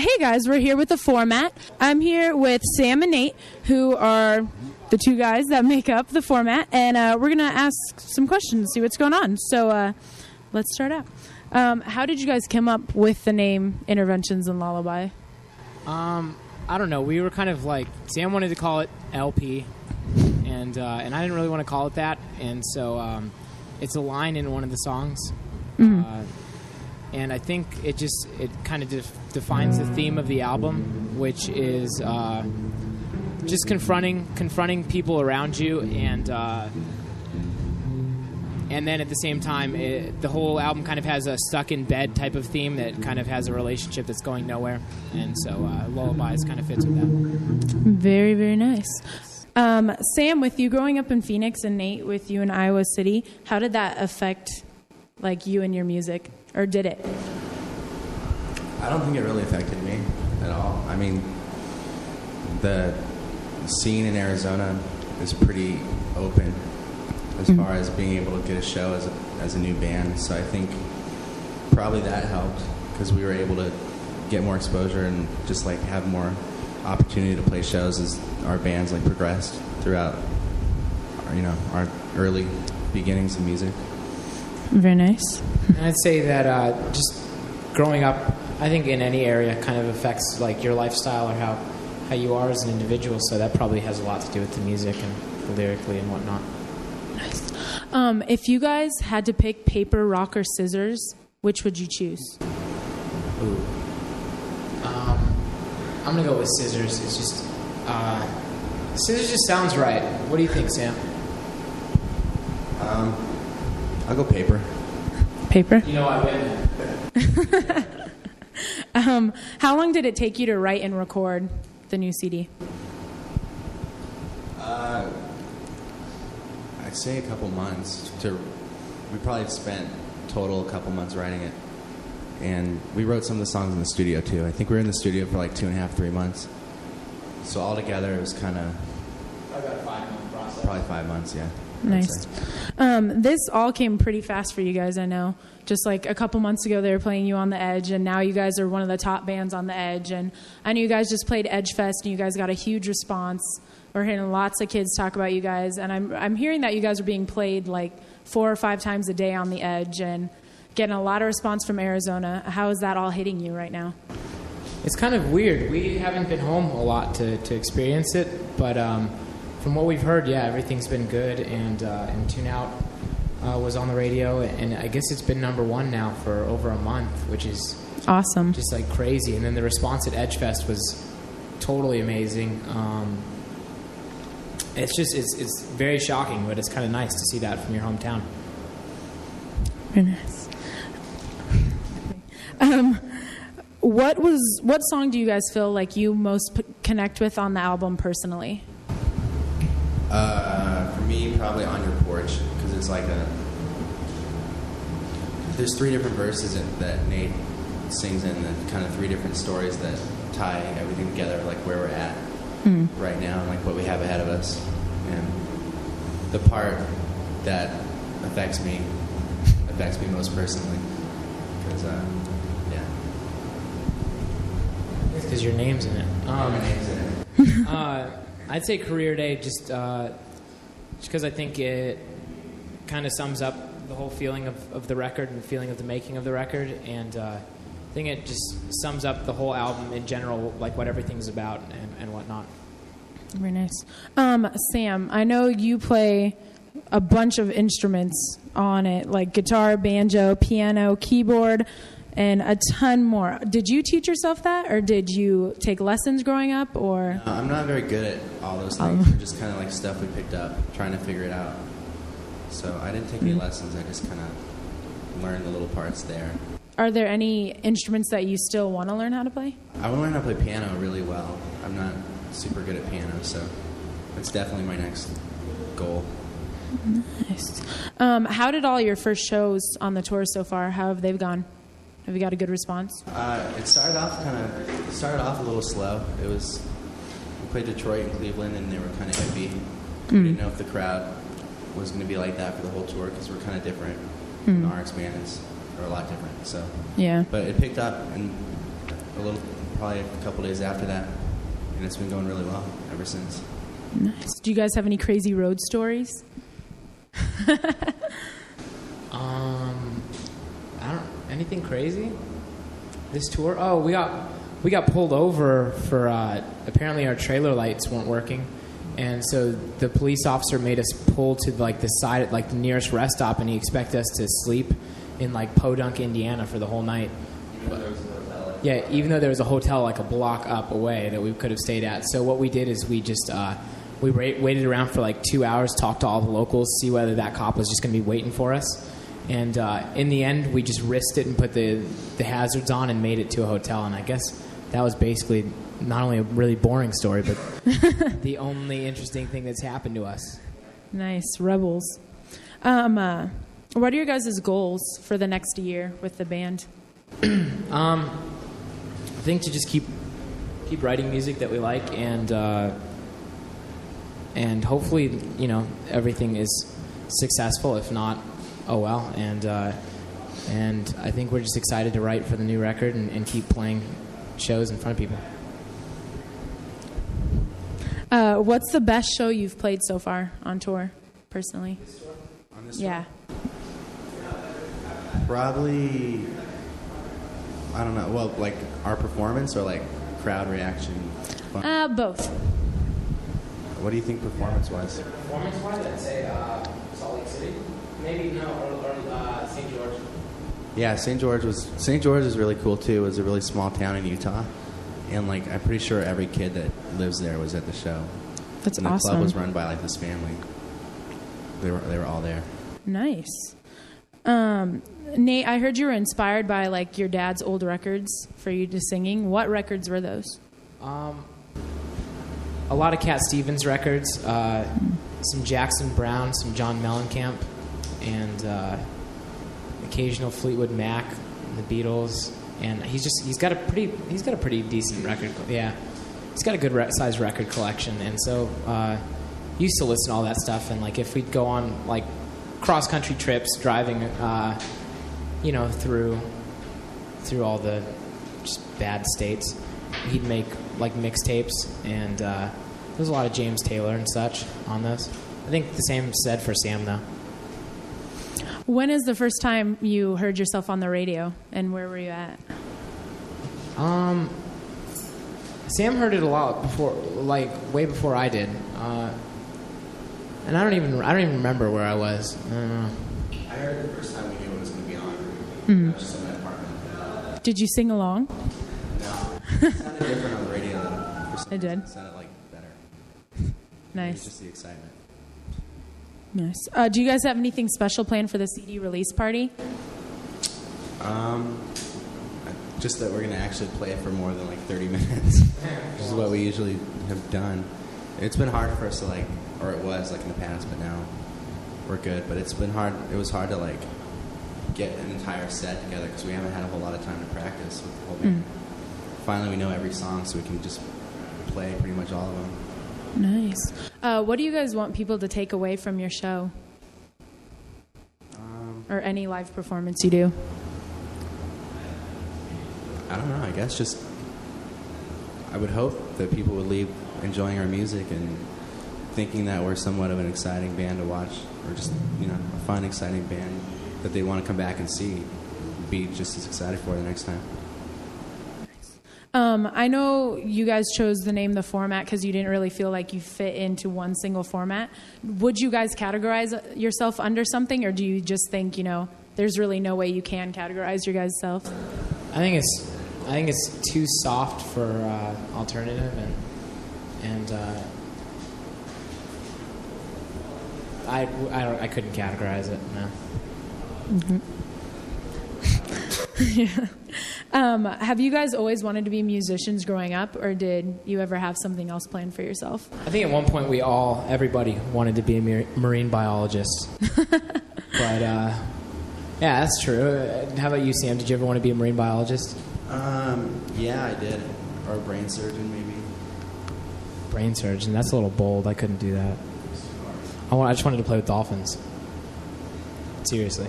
Hey guys, we're here with the Format. I'm here with Sam and Nate, who are the two guys that make up the Format, and we're going to ask some questions, see what's going on. So let's start out. How did you guys come up with the name Interventions and Lullaby? I don't know. We were kind of like, Sam wanted to call it LP, and I didn't really want to call it that, and so it's a line in one of the songs. Mm-hmm. And I think it kind of defines the theme of the album, which is just confronting people around you, and then at the same time, the whole album kind of has a stuck in bed type of theme that kind of has a relationship that's going nowhere, and so Lullabies kind of fits with that. Very, very nice. Sam, with you growing up in Phoenix, and Nate with you in Iowa City, how did that affect like you and your music? Or did it? I don't think it really affected me at all. I mean, the scene in Arizona is pretty open as far as being able to get a show as a new band. So I think probably that helped because we were able to get more exposure and just like have more opportunity to play shows as our bands like progressed throughout our early beginnings of music. Very nice. And I'd say that just growing up, I think in any area kind of affects like your lifestyle or how you are as an individual. So that probably has a lot to do with the music and lyrically and whatnot. Nice. If you guys had to pick paper, rock, or scissors, which would you choose? Ooh. I'm gonna go with scissors. It's just scissors just sounds right. What do you think, Sam? I'll go paper. Paper? You know I win. How long did it take you to write and record the new CD? I'd say a couple months. We probably spent total a couple months writing it. And we wrote some of the songs in the studio too. I think we were in the studio for like 2.5, 3 months. So altogether it was kind of... About a 5-month process. Probably 5 months, yeah. Nice. This all came pretty fast for you guys, I know. Just like a couple months ago, they were playing you on the Edge, and now you guys are one of the top bands on the Edge. And I know you guys just played Edge Fest, and you guys got a huge response. We're hearing lots of kids talk about you guys, and I'm hearing that you guys are being played like 4 or 5 times a day on the Edge, and getting a lot of response from Arizona. How is that all hitting you right now? It's kind of weird. We haven't been home a lot to experience it, but from what we've heard, yeah, everything's been good, and Tune Out was on the radio, and I guess it's been #1 now for over a month, which is awesome, just like crazy. And then the response at Edge Fest was totally amazing. It's very shocking, but it's kind of nice to see that from your hometown. Very nice. What song do you guys feel like you most connect with on the album personally? For me, probably On Your Porch, because it's like there's 3 different verses that Nate sings in, and kind of 3 different stories that tie everything together, like where we're at right now and like what we have ahead of us. And the part that affects me most personally, because because your name's in it. My name's in it. I'd say Career Day, just because I think it kind of sums up the whole feeling of the record and the feeling of the making of the record, and I think it just sums up the whole album in general, like what everything's about and whatnot. Very nice. Sam, I know you play a bunch of instruments on it, like guitar, banjo, piano, keyboard, and a ton more. Did you teach yourself that, or did you take lessons growing up, or? I'm not very good at all those things. They're just kind of like stuff we picked up, trying to figure it out. So I didn't take any lessons. I just kind of learned the little parts there. Are there any instruments that you still want to learn how to play? I want to learn how to play piano really well. I'm not super good at piano, so it's definitely my next goal. Nice. How did all your first shows on the tour so far? How have they gone? Have you got a good response? It started off a little slow. We played Detroit and Cleveland, and they were kind of iffy. We didn't know if the crowd was going to be like that for the whole tour because we're kind of different. Our experience are a lot different. So yeah, but it picked up and a little probably a couple days after that, and it's been going really well ever since. Nice. Do you guys have any crazy road stories? I don't anything crazy. This tour? Oh, we got pulled over for apparently our trailer lights weren't working, and so the police officer made us pull to like the side, like the nearest rest stop, and he expected us to sleep in like Podunk, Indiana, for the whole night. Yeah, even though there was a hotel like a block up away that we could have stayed at. So what we did is we just we waited around for like 2 hours, talked to all the locals, see whether that cop was just going to be waiting for us. And in the end, we just risked it and put the hazards on and made it to a hotel. And I guess that was basically not only a really boring story, but the only interesting thing that's happened to us. Nice. Rebels. What are your guys' goals for the next year with the band? I think to just keep writing music that we like, and hopefully, you know, everything is successful. If not, oh well. And I think we're just excited to write for the new record and keep playing shows in front of people. What's the best show you've played so far on tour, personally? On this tour? Yeah. Probably, I don't know. Well, like our performance or like crowd reaction? Both. What do you think performance-wise? Performance-wise, I'd say Salt Lake City. Maybe or St. George. Yeah, St. George is really cool too. It was a really small town in Utah, and like I'm pretty sure every kid that lives there was at the show. That's and awesome. The club was run by like this family. They were all there. Nice. Nate, I heard you were inspired by like your dad's old records for you to singing. What records were those? A lot of Cat Stevens records, some Jackson Browne, some John Mellencamp, and occasional Fleetwood Mac, the Beatles, and he's got a pretty decent record. Yeah, he's got a good size record collection, and so used to listen to all that stuff. And like if we'd go on like cross country trips, driving, you know, through all the just bad states, he'd make like mixtapes, and there's a lot of James Taylor and such on those. I think the same said for Sam though. When is the first time you heard yourself on the radio, and where were you at? Sam heard it a lot before, like way before I did, and I don't even remember where I was. I don't know. I heard it the first time we knew it was going to be on. Mm-hmm. I was just in my apartment. Did you sing along? No, it sounded different on the radio though. For some It did? reason, it sounded like better. It was Nice. just the excitement. Nice. Do you guys have anything special planned for the CD release party? Just that we're going to actually play it for more than like 30 minutes, which is what we usually have done. It's been hard for us to like, or it was like in the past, but now we're good. But it's been hard. It was hard to like get an entire set together because we haven't had a whole lot of time to practice with the whole band. Finally, we know every song, so we can just play pretty much all of them. Nice. What do you guys want people to take away from your show? Or any live performance you do? I don't know. I guess just I would hope that people would leave enjoying our music and thinking that we're somewhat of an exciting band to watch, or just, you know, a fun, exciting band that they want to come back and see, be just as excited for the next time. I know you guys chose the name The Format because you didn't really feel like you fit into one single format. Would you guys categorize yourself under something, or do you just think, you know, there's really no way you can categorize your guys' self? I think it's too soft for alternative, and I couldn't categorize it. No. Mm-hmm. Yeah. Have you guys always wanted to be musicians growing up, or did you ever have something else planned for yourself? I think at one point everybody wanted to be a marine biologist. But yeah, that's true. How about you, Sam? Did you ever want to be a marine biologist? Yeah, I did. Or a brain surgeon, maybe. Brain surgeon? That's a little bold. I couldn't do that. I just wanted to play with dolphins. Seriously.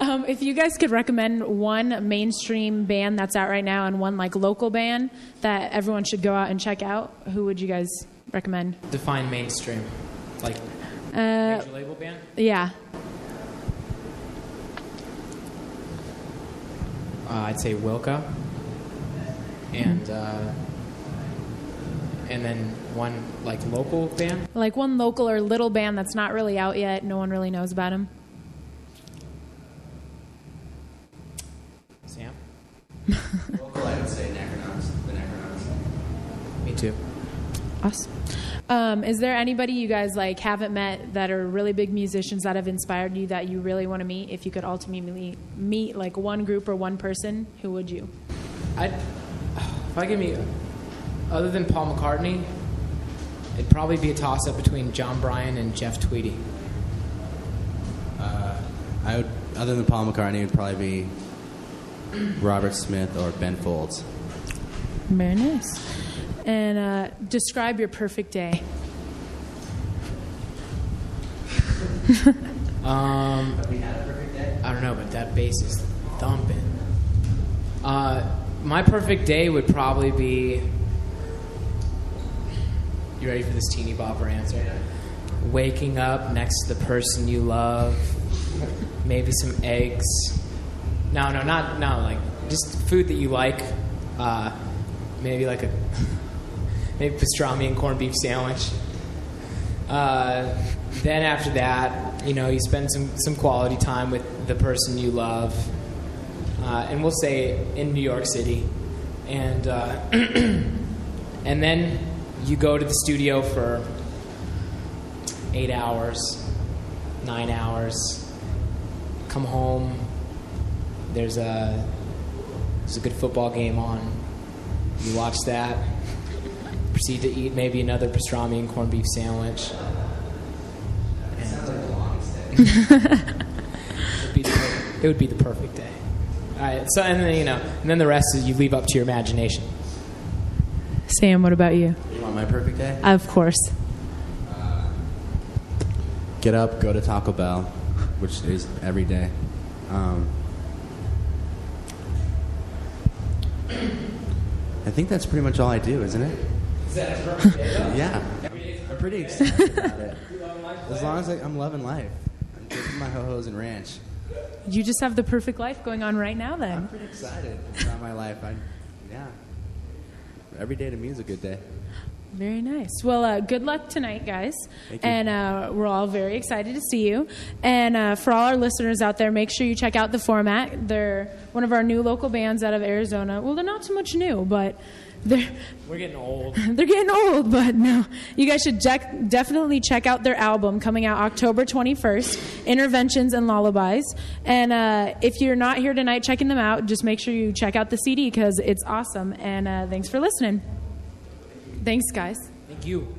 If you guys could recommend one mainstream band that's out right now and one like local band that everyone should go out and check out, who would you guys recommend? Define mainstream. Like major label band? Yeah. I'd say Wilco. And then one like local band? Like one local or little band that's not really out yet. No one really knows about them. Sam? Local, I would say Necronauts. The Necronauts. Me too. Awesome. Is there anybody you guys like haven't met that are really big musicians that have inspired you that you really want to meet? If you could ultimately meet like one group or one person, who would you? If I could meet, other than Paul McCartney, it'd probably be a toss-up between John Bryan and Jeff Tweedy. I would, other than Paul McCartney, it would probably be Robert Smith or Ben Folds. Very nice. And describe your perfect day. Have we had a perfect day? I don't know, but that bass is thumping. My perfect day would probably be... You ready for this teeny bopper answer? Yeah. Waking up next to the person you love, maybe some eggs. No, like just food that you like. Maybe like maybe pastrami and corned beef sandwich. Then after that, you spend some quality time with the person you love, and we'll say in New York City, and and then you go to the studio for 8 hours, 9 hours, come home, there's a good football game on, you watch that, proceed to eat maybe another pastrami and corned beef sandwich. That sounds like a long stay. It would be the perfect day. All right, so and then the rest is you leave up to your imagination. Sam, what about you? You want my perfect day? Of course. Get up, go to Taco Bell, which is every day. I think that's pretty much all I do, isn't it? Is that a perfect day, though? Yeah. I'm pretty excited about it. As long as I'm loving life. I'm dipping my ho-hos in ranch. You just have the perfect life going on right now, then. I'm pretty excited about my life. Yeah. Every day to me is a good day. Very nice. Well, good luck tonight, guys. Thank you. And we're all very excited to see you. And for all our listeners out there, make sure you check out The Format. They're one of our new local bands out of Arizona. Well, they're not so much new, but we're getting old. They're getting old, but no. You guys should definitely check out their album coming out October 21st, Interventions and Lullabies. And if you're not here tonight checking them out, just make sure you check out the CD because it's awesome. And thanks for listening. Thanks, guys. Thank you.